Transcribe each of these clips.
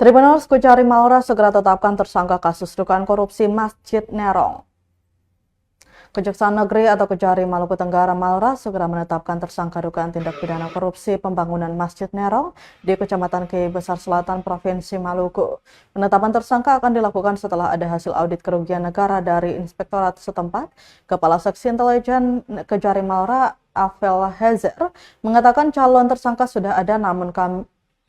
Tribunal Kejari Maura segera tetapkan tersangka kasus dugaan korupsi Masjid Nerong. Kejaksaan Negeri atau Kejari Maluku Tenggara Maura segera menetapkan tersangka dugaan tindak pidana korupsi pembangunan Masjid Nerong di Kecamatan Kei Besar Selatan, Provinsi Maluku. Penetapan tersangka akan dilakukan setelah ada hasil audit kerugian negara dari Inspektorat setempat. Kepala Seksi Intelijen Kejari Maura, Avel Hezer, mengatakan calon tersangka sudah ada, namun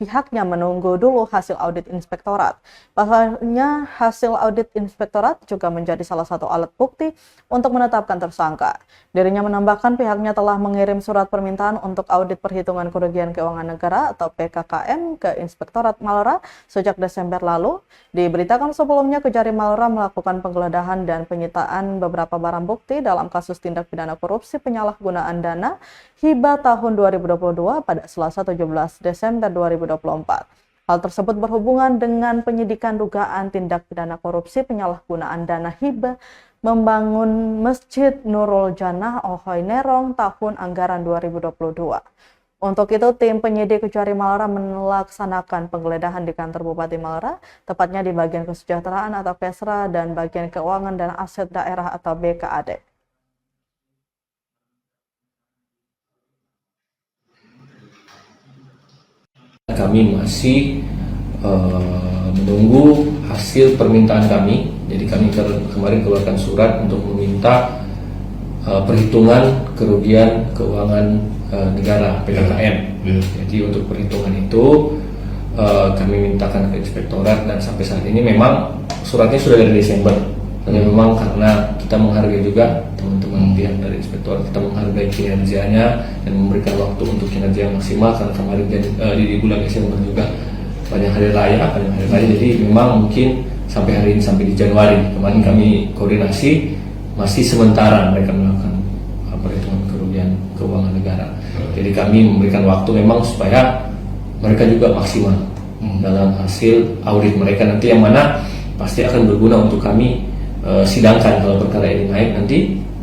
pihaknya menunggu dulu hasil audit inspektorat. Pasalnya, hasil audit inspektorat juga menjadi salah satu alat bukti untuk menetapkan tersangka. Dirinya menambahkan pihaknya telah mengirim surat permintaan untuk audit perhitungan kerugian keuangan negara atau PKKM ke Inspektorat Maura sejak Desember lalu. Diberitakan sebelumnya Kejari Maura melakukan penggeledahan dan penyitaan beberapa barang bukti dalam kasus tindak pidana korupsi penyalahgunaan dana hibah tahun 2022 pada Selasa 17 Desember 2024. Hal tersebut berhubungan dengan penyidikan dugaan tindak pidana korupsi penyalahgunaan dana hibah membangun Masjid Nurul Jannah Ohoi Nerong tahun anggaran 2022. Untuk itu, tim penyidik Kejari Maura melaksanakan penggeledahan di kantor Bupati Maura, tepatnya di bagian kesejahteraan atau Kesra dan bagian keuangan dan aset daerah atau BKAD. Kami masih menunggu hasil permintaan kami. Jadi kami kemarin keluarkan surat untuk meminta perhitungan kerugian keuangan negara PKKM. Jadi untuk perhitungan itu kami mintakan ke Inspektorat, dan sampai saat ini memang suratnya sudah dari Desember. Dan memang karena kita menghargai juga teman-teman pihak dari Inspektorat, kita menghargai kinerjanya dan memberikan waktu untuk kinerja yang maksimal, karena kemarin di bulan Desember juga banyak hari raya, jadi memang mungkin sampai hari ini, sampai di Januari kemarin kami koordinasi, masih sementara mereka melakukan perhitungan kerugian keuangan negara. Jadi kami memberikan waktu memang supaya mereka juga maksimal dalam hasil audit mereka nanti, yang mana pasti akan berguna untuk kami sidangkan. Kalau perkara ini naik, nanti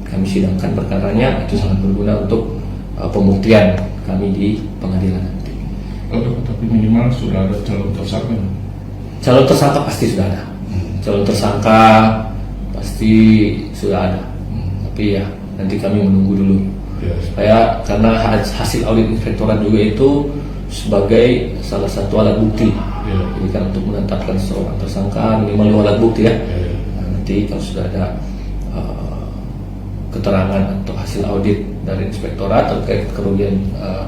kami sidangkan perkaranya, itu sangat berguna untuk pembuktian kami di pengadilan nanti. Tapi minimal sudah ada calon tersangka? Calon tersangka pasti sudah ada. Calon tersangka pasti sudah ada. Tapi ya nanti kami menunggu dulu. Supaya karena hasil audit inspektorat juga itu sebagai salah satu alat bukti. Jadi kan untuk menetapkan seorang tersangka minimal 2 alat bukti ya. Nanti kalau sudah ada keterangan atau hasil audit dari inspektorat terkait kerugian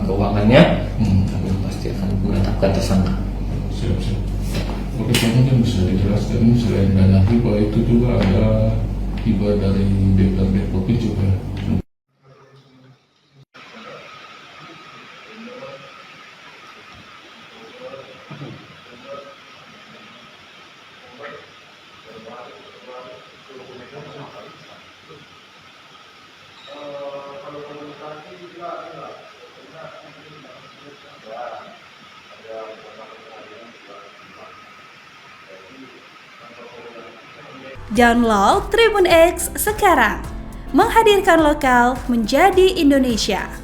keuangannya, kami pasti akan menetapkan tersangka. Siap. Oke, mungkin bisa dijelaskan selain dana hibah itu juga ada hibah dari DPRD Provinsi juga. Download Tribun X sekarang, menghadirkan lokal menjadi Indonesia.